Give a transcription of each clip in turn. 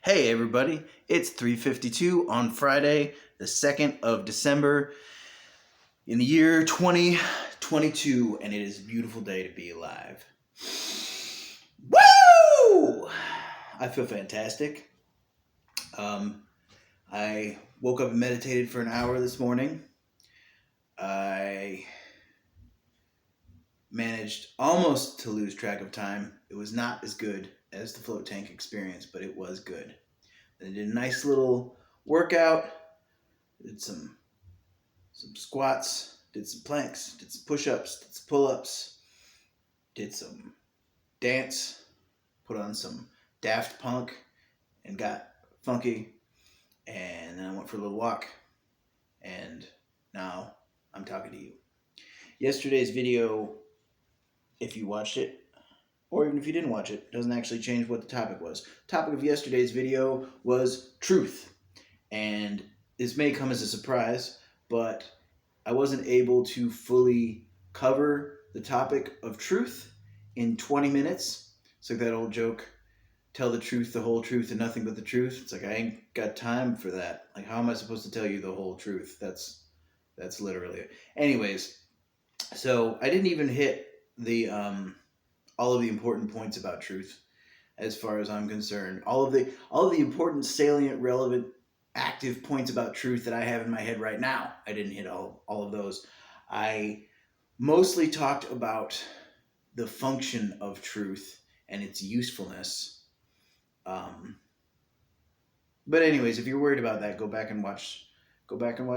Hey everybody, it's 3:52 on Friday, the 2nd of December in the year 2022, and it is a beautiful day to be alive. Woo! I feel fantastic. I woke up and meditated for an hour this morning. I managed almost to lose track of time. It was not as good as the float tank experience, but it was good. I did a nice little workout, did some squats, did some planks, did some push-ups, did some pull-ups, did some dance, put on some Daft Punk, and got funky. And then I went for a little walk, and now I'm talking to you. Yesterday's video, if you watched it, or even if you didn't watch it, doesn't actually change what the topic was. The topic of yesterday's video was truth. And this may come as a surprise, but I wasn't able to fully cover the topic of truth in 20 minutes. It's like that old joke, tell the truth, the whole truth, and nothing but the truth. It's like, I ain't got time for that. Like, how am I supposed to tell you the whole truth? That's literally it. Anyways, so I didn't even hit the all of the important points about truth as far as I'm concerned. All of the important, salient, relevant, active points about truth that I have in my head right now. I didn't hit all of those. I mostly talked about the function of truth and its usefulness. But anyways, if you're worried about that, go back and watch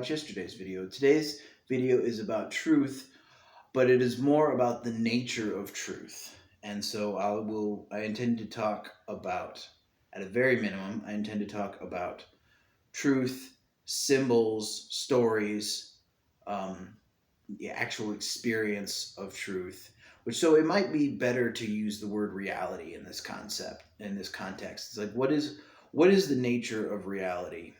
yesterday's video. Today's video is about truth, but it is more about the nature of truth. And so I intend to talk about, at a very minimum, I intend to talk about truth, symbols, stories, the actual experience of truth. So it might be better to use the word reality in this context. It's like, what is the nature of reality?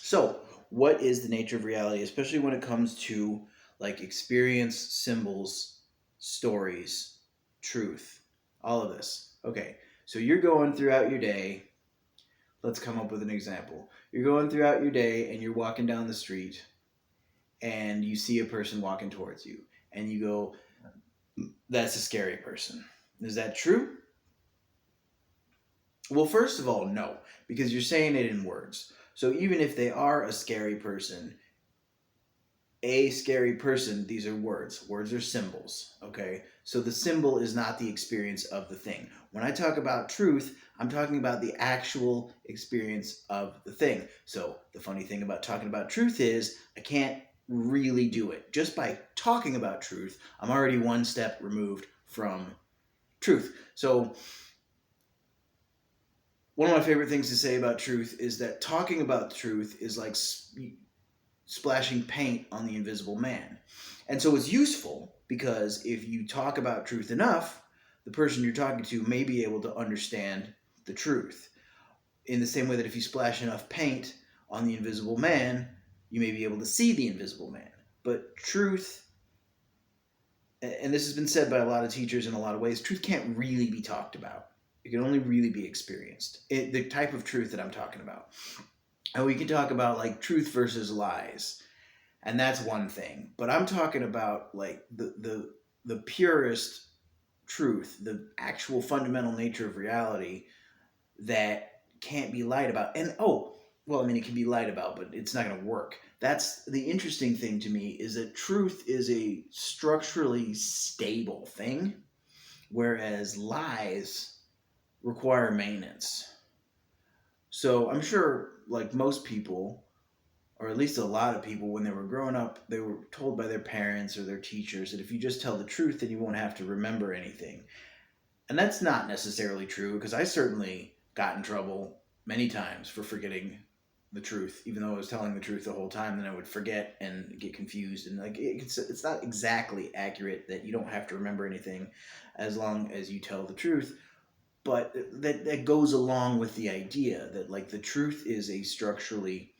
So, what is the nature of reality, especially when it comes to like experience, symbols, stories, truth, all of this? Okay, so you're going throughout your day. Let's come up with an example. You're going throughout your day and you're walking down the street and you see a person walking towards you and you go, that's a scary person. Is that true? Well, first of all, no, because you're saying it in words. So even if they are a scary person, these are words. Words are symbols, okay? So the symbol is not the experience of the thing. When I talk about truth, I'm talking about the actual experience of the thing. So the funny thing about talking about truth is I can't really do it. Just by talking about truth, I'm already one step removed from truth. So one of my favorite things to say about truth is that talking about truth is like splashing paint on the invisible man. And so it's useful because if you talk about truth enough, the person you're talking to may be able to understand the truth. In the same way that if you splash enough paint on the invisible man, you may be able to see the invisible man. But truth, and this has been said by a lot of teachers in a lot of ways, truth can't really be talked about. It can only really be experienced. The type of truth that I'm talking about. And we can talk about like truth versus lies. And that's one thing. But I'm talking about like the purest truth, the actual fundamental nature of reality that can't be lied about. And it can be lied about, but it's not going to work. That's the interesting thing to me, is that truth is a structurally stable thing, whereas lies require maintenance. So I'm sure, like most people, or at least a lot of people, when they were growing up, they were told by their parents or their teachers that if you just tell the truth, then you won't have to remember anything. And that's not necessarily true, because I certainly got in trouble many times for forgetting the truth, even though I was telling the truth the whole time. Then I would forget and get confused, and like it's not exactly accurate that you don't have to remember anything as long as you tell the truth. But that goes along with the idea that like the truth is a structurally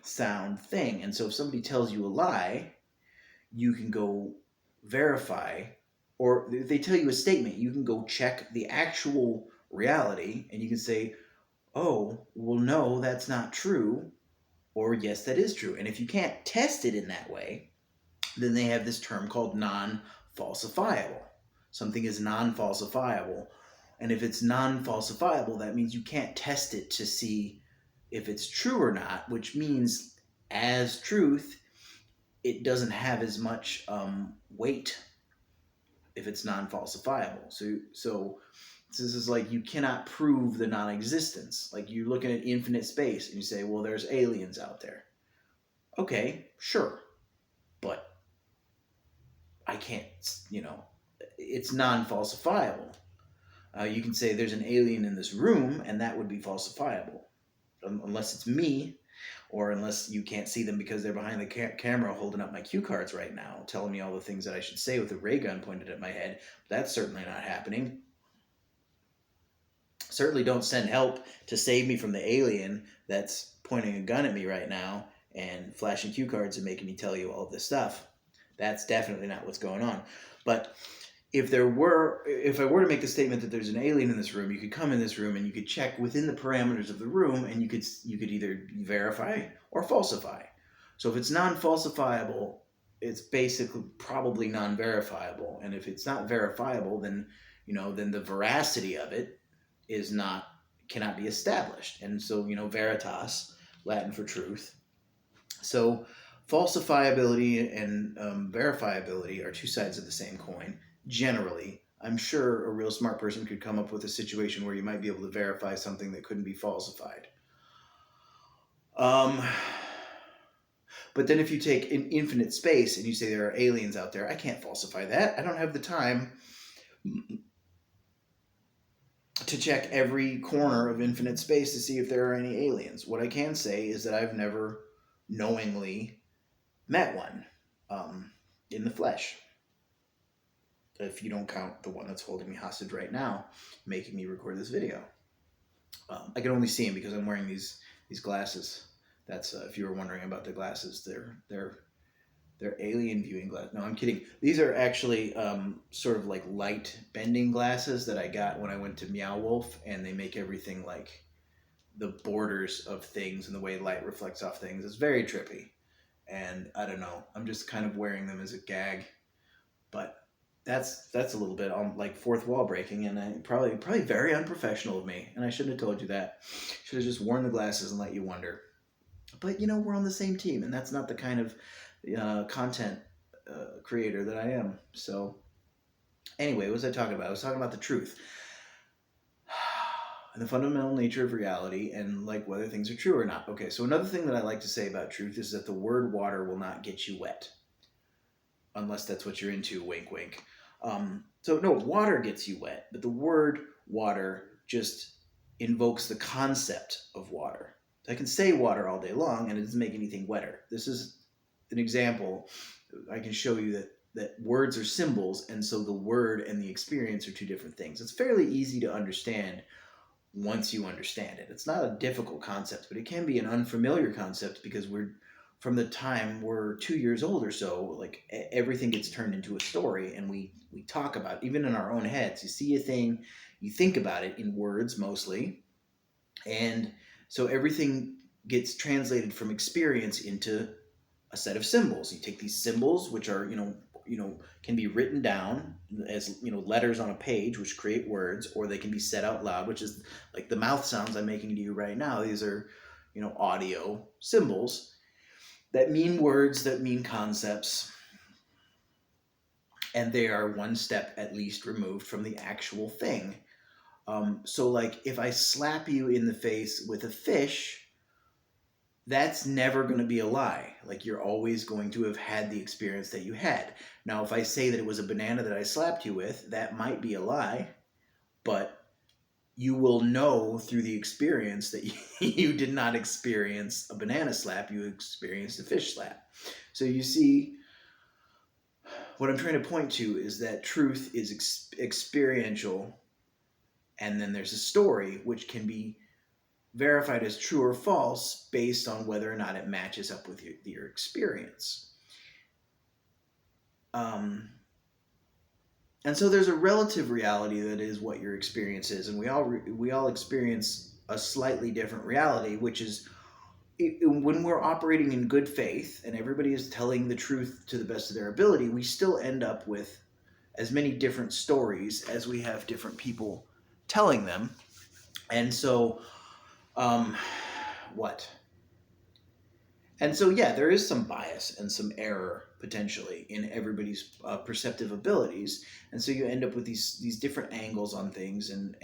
sound thing. And so if somebody tells you a lie, you can go verify, or they tell you a statement, you can go check the actual reality, and you can say, oh, well, no, that's not true, or yes, that is true. And if you can't test it in that way, then they have this term called non-falsifiable. Something is non-falsifiable. And if it's non-falsifiable, that means you can't test it to see if it's true or not, which means as truth, it doesn't have as much weight if it's non-falsifiable. So this is like you cannot prove the non-existence. Like you're looking at infinite space and you say, well, there's aliens out there. Okay, sure, but I can't, it's non-falsifiable. You can say there's an alien in this room, and that would be falsifiable, unless it's me, or unless you can't see them because they're behind the camera holding up my cue cards right now, telling me all the things that I should say with a ray gun pointed at my head. That's certainly not happening. Certainly don't send help to save me from the alien that's pointing a gun at me right now and flashing cue cards and making me tell you all of this stuff. That's definitely not what's going on. But if I were to make the statement that there's an alien in this room, you could come in this room and you could check within the parameters of the room, and you could either verify or falsify. So if it's non-falsifiable, it's basically probably non-verifiable. And if it's not verifiable, then the veracity of it cannot be established. And so, veritas, Latin for truth. So falsifiability and verifiability are two sides of the same coin. Generally, I'm sure a real smart person could come up with a situation where you might be able to verify something that couldn't be falsified. But then if you take an infinite space and you say there are aliens out there, I can't falsify that. I don't have the time to check every corner of infinite space to see if there are any aliens. What I can say is that I've never knowingly met one in the flesh. If you don't count the one that's holding me hostage right now, making me record this video. I can only see him because I'm wearing these glasses. That's if you were wondering about the glasses, they're alien viewing glasses. No, I'm kidding. These are actually sort of like light bending glasses that I got when I went to Meow Wolf, and they make everything like the borders of things and the way light reflects off things. It's very trippy, and I don't know. I'm just kind of wearing them as a gag, but that's a little bit on like fourth wall breaking, and I probably very unprofessional of me, and I shouldn't have told you that. Should have just worn the glasses and let you wonder. But we're on the same team, and that's not the kind of content creator that I am. So anyway, what was I talking about? I was talking about the truth and the fundamental nature of reality, and like whether things are true or not. Okay, so another thing that I like to say about truth is that the word water will not get you wet, unless that's what you're into. Wink, wink. So no, water gets you wet, but the word water just invokes the concept of water. I can say water all day long, and it doesn't make anything wetter. This is an example. I can show you that words are symbols, and so the word and the experience are two different things. It's fairly easy to understand once you understand it. It's not a difficult concept, but it can be an unfamiliar concept because from the time we're 2 years old or so, like everything gets turned into a story, and we talk about it, even in our own heads. You see a thing, you think about it in words mostly, and so everything gets translated from experience into a set of symbols. You take these symbols, which are can be written down as letters on a page, which create words, or they can be said out loud, which is like the mouth sounds I'm making to you right now. These are audio symbols that mean words, that mean concepts, and they are one step at least removed from the actual thing. So like if I slap you in the face with a fish, that's never going to be a lie. Like you're always going to have had the experience that you had. Now, if I say that it was a banana that I slapped you with, that might be a lie, but you will know through the experience that you did not experience a banana slap, you experienced a fish slap. So you see, what I'm trying to point to is that truth is experiential, and then there's a story which can be verified as true or false based on whether or not it matches up with your experience. Um, and so there's a relative reality that is what your experience is, and we all experience a slightly different reality, which is when we're operating in good faith and everybody is telling the truth to the best of their ability, we still end up with as many different stories as we have different people telling them. And so, um, what? And so, yeah, there is some bias and some error potentially in everybody's perceptive abilities, and so you end up with these different angles on things, and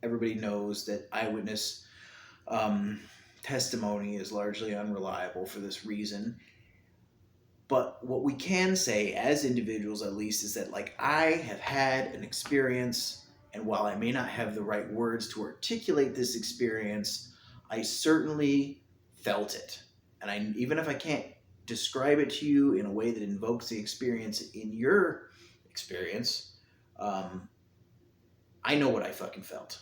everybody knows that eyewitness um, testimony is largely unreliable for this reason. But what we can say as individuals, at least, is that like I have had an experience, and while I may not have the right words to articulate this experience, I certainly felt it. And even if I can't describe it to you in a way that invokes the experience in your experience, um, I know what I fucking felt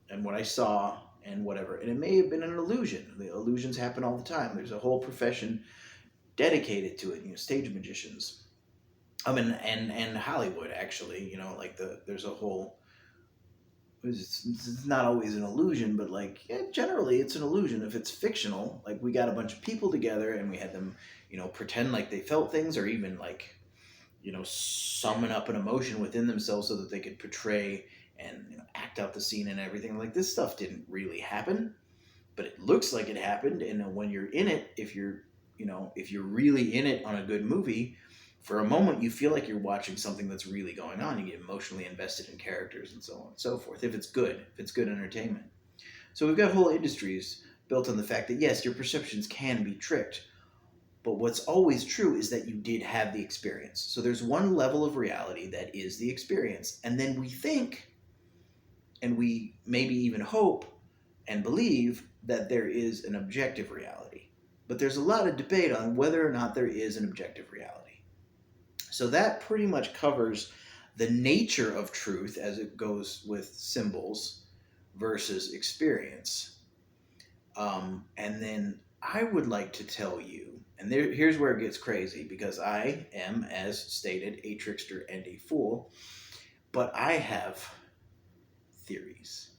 and what I saw and whatever. And it may have been an illusion. The illusions happen all the time. There's a whole profession dedicated to it. Stage magicians. And Hollywood actually. Like there's a whole. It's not always an illusion, but like generally it's an illusion if it's fictional. Like we got a bunch of people together and we had them, pretend like they felt things, or even like summon up an emotion within themselves so that they could portray and act out the scene and everything. Like this stuff didn't really happen, but it looks like it happened. And when you're in it, if you're really in it on a good movie, for a moment you feel like you're watching something that's really going on. You get emotionally invested in characters and so on and so forth. If it's good entertainment. So we've got whole industries built on the fact that yes, your perceptions can be tricked, but what's always true is that you did have the experience. So there's one level of reality that is the experience, and then we think, and we maybe even hope and believe that there is an objective reality. But there's a lot of debate on whether or not there is an objective reality. So that pretty much covers the nature of truth as it goes with symbols versus experience. And then I would like to tell you, and here's where it gets crazy, because I am, as stated, a trickster and a fool, but I have theories.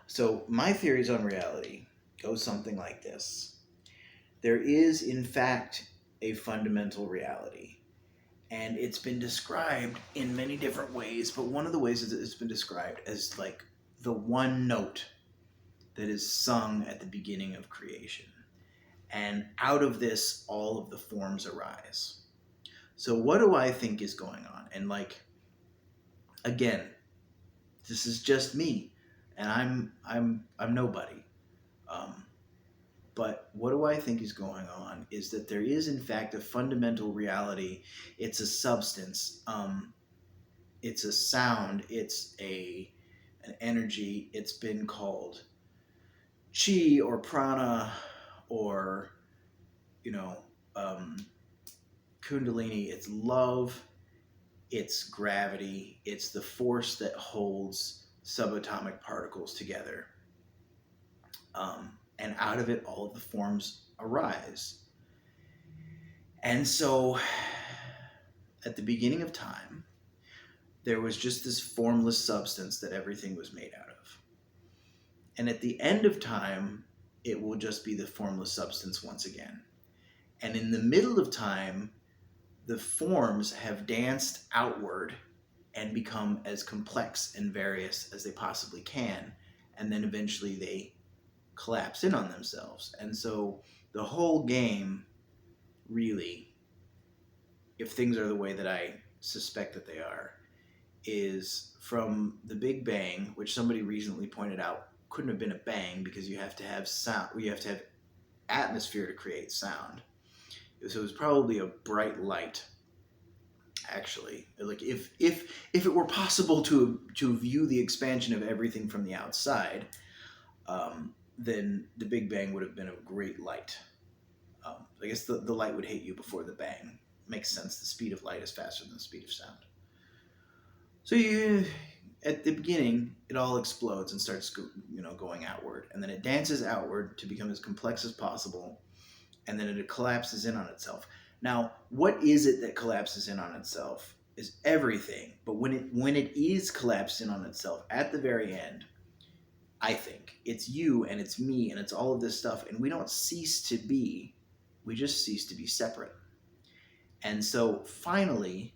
So my theories on reality go something like this. There is, in fact, a fundamental reality. And it's been described in many different ways, but one of the ways that it's been described as like the one note that is sung at the beginning of creation. And out of this, all of the forms arise. So what do I think is going on? And like, again, this is just me, and I'm nobody. But what do I think is going on is that there is, in fact, a fundamental reality. It's a substance. It's a sound. It's an energy. It's been called chi or prana or, kundalini. It's love. It's gravity. It's the force that holds subatomic particles together. And out of it, all of the forms arise. And so, at the beginning of time, there was just this formless substance that everything was made out of. And at the end of time, it will just be the formless substance once again. And in the middle of time, the forms have danced outward and become as complex and various as they possibly can. And then eventually they collapse in on themselves. And so the whole game, really, if things are the way that I suspect that they are, is from the Big Bang, which somebody recently pointed out couldn't have been a bang because you have to have sound, you have to have atmosphere to create sound. So it was probably a bright light, actually. Like if it were possible to view the expansion of everything from the outside, then the Big Bang would have been a great light. I guess the light would hit you before the bang. Makes sense. The speed of light is faster than the speed of sound. So at the beginning, it all explodes and starts going outward, and then it dances outward to become as complex as possible, and then it collapses in on itself. Now, what is it that collapses in on itself? Is everything. But when it is collapsed in on itself at the very end, I think it's you and it's me and it's all of this stuff, and we don't cease to be. We just cease to be separate. And so finally,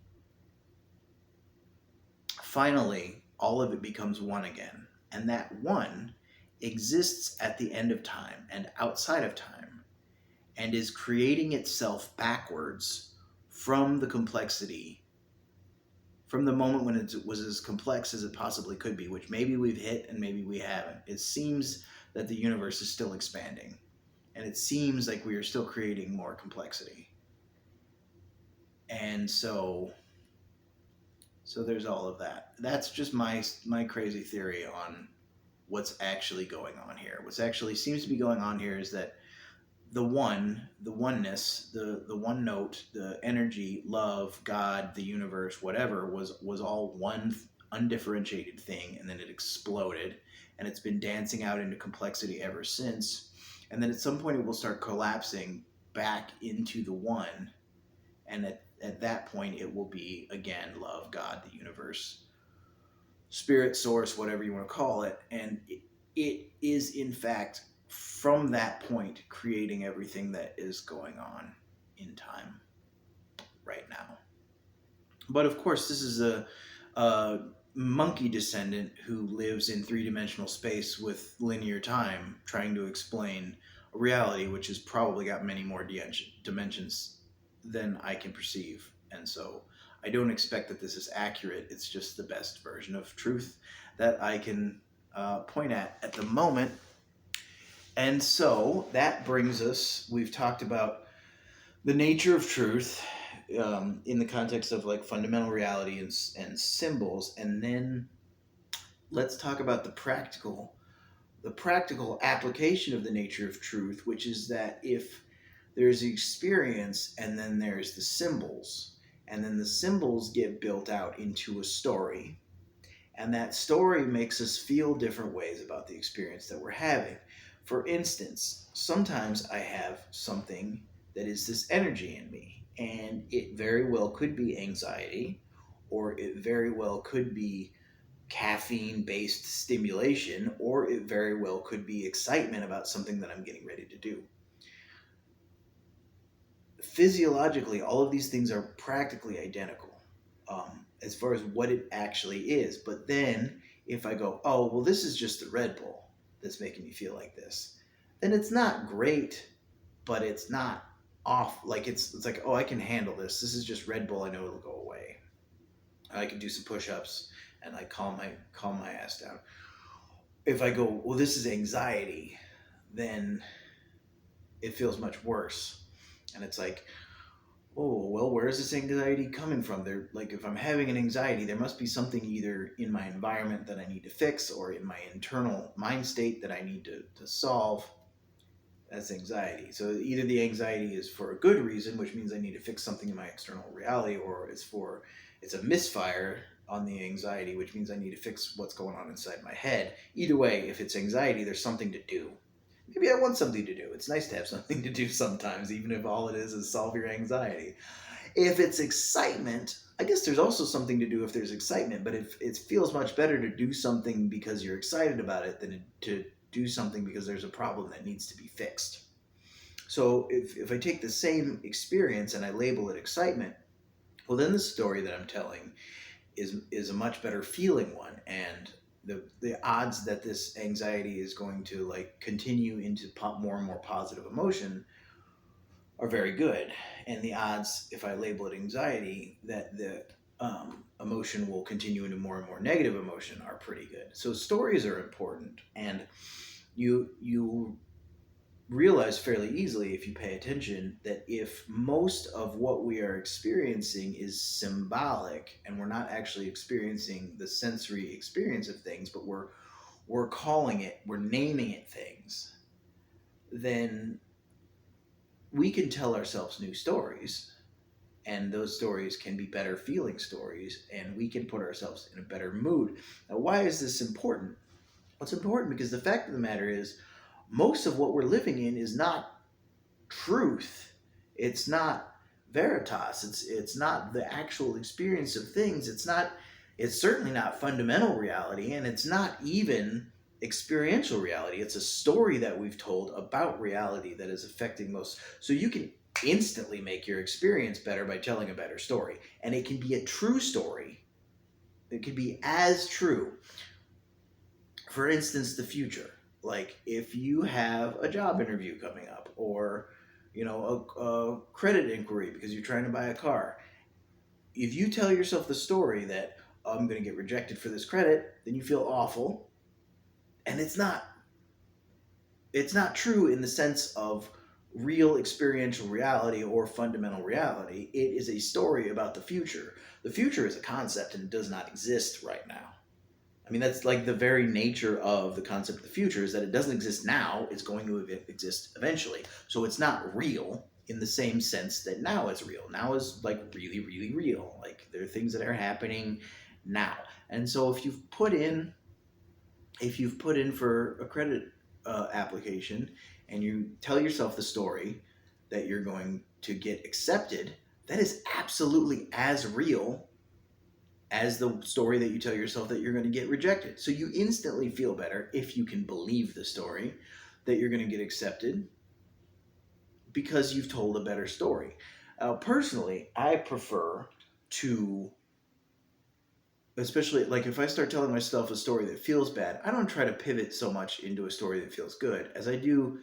all of it becomes one again. And that one exists at the end of time and outside of time and is creating itself backwards from the complexity, from the moment when it was as complex as it possibly could be, which maybe we've hit and maybe we haven't. It seems that the universe is still expanding, and it seems like we are still creating more complexity. And so there's all of that. That's just my crazy theory on what's actually going on here. What's actually seems to be going on here is that the oneness, the one note, the energy, love, God, the universe, whatever was all one undifferentiated thing, and then it exploded, and it's been dancing out into complexity ever since. And then at some point it will start collapsing back into the one, and at that point it will be again love, God, the universe, spirit, source, whatever you want to call it, and it is in fact from that point creating everything that is going on in time right now. But of course, this is a monkey descendant who lives in three-dimensional space with linear time, trying to explain a reality which has probably got many more dimensions than I can perceive. And so I don't expect that this is accurate. It's just the best version of truth that I can point at the moment. And so that brings us, we've talked about the nature of truth in the context of like fundamental reality and symbols. And then let's talk about the practical application of the nature of truth, which is that if there's the experience and then there's the symbols, and then the symbols get built out into a story, and that story makes us feel different ways about the experience that we're having. For instance, sometimes I have something that is this energy in me, and it very well could be anxiety, or it very well could be caffeine based stimulation, or it very well could be excitement about something that I'm getting ready to do. Physiologically, all of these things are practically identical as far as what it actually is. But then if I go, oh, well, this is just the Red Bull that's making me feel like this, then it's not great, but it's not off. Like it's like, oh, I can handle this. This is just Red Bull. I know it'll go away. I can do some push-ups and I calm my ass down. If I go, well, this is anxiety, then it feels much worse. And it's like, oh, well, where is this anxiety coming from? There, like, if I'm having an anxiety, there must be something either in my environment that I need to fix or in my internal mind state that I need to solve. That's anxiety. So either the anxiety is for a good reason, which means I need to fix something in my external reality, or it's a misfire on the anxiety, which means I need to fix what's going on inside my head. Either way, if it's anxiety, there's something to do. Maybe I want something to do. It's nice to have something to do sometimes, even if all it is solve your anxiety. If it's excitement, I guess there's also something to do if there's excitement, but if it feels much better to do something because you're excited about it than to do something because there's a problem that needs to be fixed. So if I take the same experience and I label it excitement, well, then the story that I'm telling is a much better feeling one, and the odds that this anxiety is going to like continue into more and more positive emotion are very good, and the odds, if I label it anxiety, that the emotion will continue into more and more negative emotion are pretty good. So stories are important, and you realize fairly easily if you pay attention that if most of what we are experiencing is symbolic and we're not actually experiencing the sensory experience of things, but we're calling it, we're naming it things, then we can tell ourselves new stories, and those stories can be better feeling stories, and we can put ourselves in a better mood. Now, why is this important? Well, it's important because the fact of the matter is most of what we're living in is not truth. It's not veritas. It's not the actual experience of things. It's certainly not fundamental reality, and it's not even experiential reality. It's a story that we've told about reality that is affecting most. So you can instantly make your experience better by telling a better story, and it can be a true story. It can be as true. For instance, the future. Like if you have a job interview coming up, or a credit inquiry because you're trying to buy a car. If you tell yourself the story that, "Oh, I'm going to get rejected for this credit," then you feel awful, and it's not true in the sense of real experiential reality or fundamental reality. It is a story about the future. The future is a concept and it does not exist right now. I mean, that's like the very nature of the concept of the future, is that it doesn't exist now. It's going to exist eventually. So it's not real in the same sense that now is real. Now is like really, really real. Like there are things that are happening now. And so if you've put in for a credit application and you tell yourself the story that you're going to get accepted, that is absolutely as real as the story that you tell yourself that you're going to get rejected. So you instantly feel better if you can believe the story that you're going to get accepted because you've told a better story. Personally, I prefer to, especially like if I start telling myself a story that feels bad, I don't try to pivot so much into a story that feels good as I do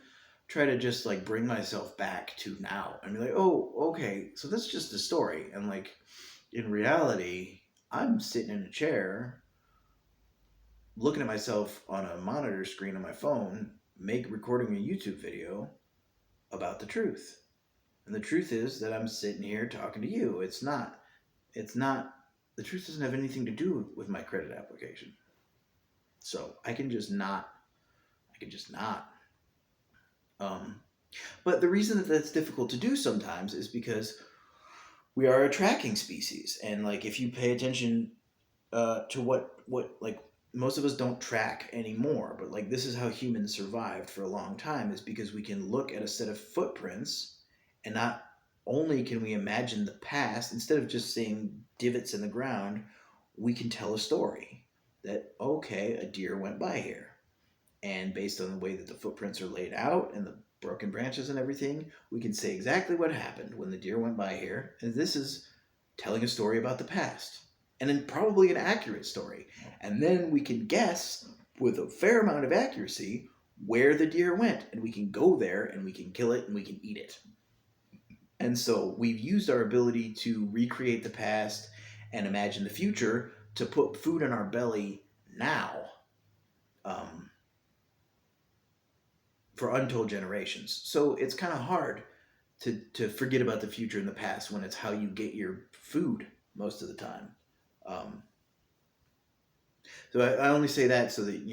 try to just like bring myself back to now and be like, "Oh, okay, so that's just a story." And like in reality, I'm sitting in a chair looking at myself on a monitor screen on my phone, recording a YouTube video about the truth. And the truth is that I'm sitting here talking to you. It's not the truth doesn't have anything to do with my credit application. So I can just not. Um, but the reason that that's difficult to do sometimes is because we are a tracking species, and like if you pay attention to what like most of us don't track anymore, but like this is how humans survived for a long time, is because we can look at a set of footprints, and not only can we imagine the past instead of just seeing divots in the ground, we can tell a story that, okay, a deer went by here, and based on the way that the footprints are laid out and the broken branches and everything, we can say exactly what happened when the deer went by here, and this is telling a story about the past, and then probably an accurate story. And then we can guess with a fair amount of accuracy where the deer went, and we can go there and we can kill it and we can eat it. And so we've used our ability to recreate the past and imagine the future to put food in our belly now, um, for untold generations. So it's kind of hard to forget about the future and the past when it's how you get your food most of the time. Um, so I only say that so that,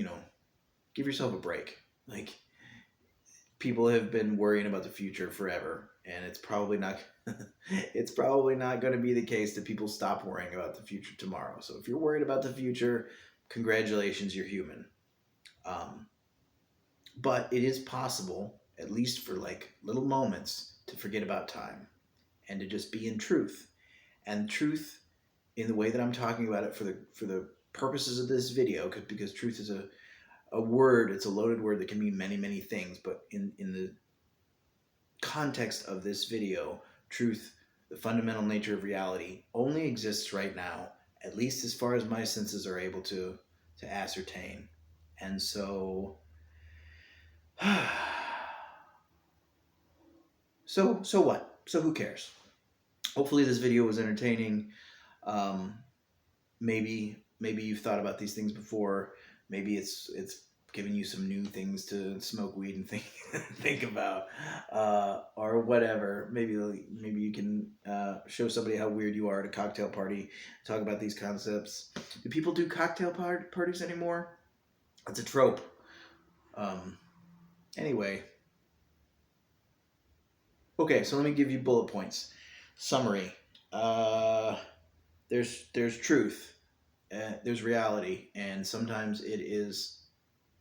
give yourself a break. Like, people have been worrying about the future forever, and it's probably not it's probably not going to be the case that people stop worrying about the future tomorrow. So if you're worried about the future, congratulations, you're human. Um, but it is possible, at least for like little moments, to forget about time and to just be in truth. And truth, in the way that I'm talking about it for the purposes of this video, because truth is a word, it's a loaded word that can mean many, many things. But in the context of this video, truth, the fundamental nature of reality, only exists right now, at least as far as my senses are able to ascertain. And so so what? So who cares? Hopefully this video was entertaining. Um, maybe you've thought about these things before. Maybe it's giving you some new things to smoke weed and think about, or whatever. Maybe you can show somebody how weird you are at a cocktail party. Talk about these concepts. Do people do cocktail parties anymore? It's a trope. Anyway. Okay, so let me give you bullet points. Summary. Uh, there's truth, there's reality, and sometimes it is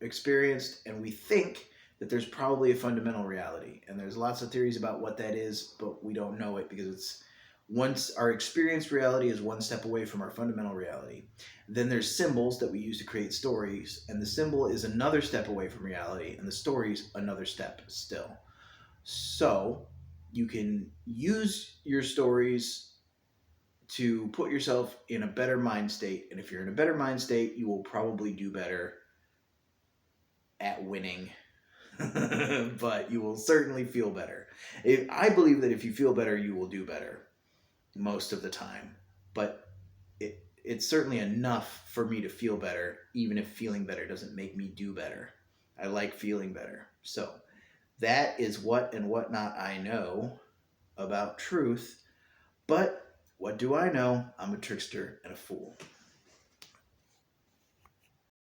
experienced, and we think that there's probably a fundamental reality, and there's lots of theories about what that is, but we don't know it because Once our experienced reality is one step away from our fundamental reality, then there's symbols that we use to create stories, and the symbol is another step away from reality, and the story's another step still. So you can use your stories to put yourself in a better mind state, and if you're in a better mind state, you will probably do better at winning. But you will certainly feel better. I believe that if you feel better, you will do better most of the time. But it's certainly enough for me to feel better, even if feeling better doesn't make me do better. I like feeling better. So that is what and whatnot I know about truth. But what do I know? I'm a trickster and a fool.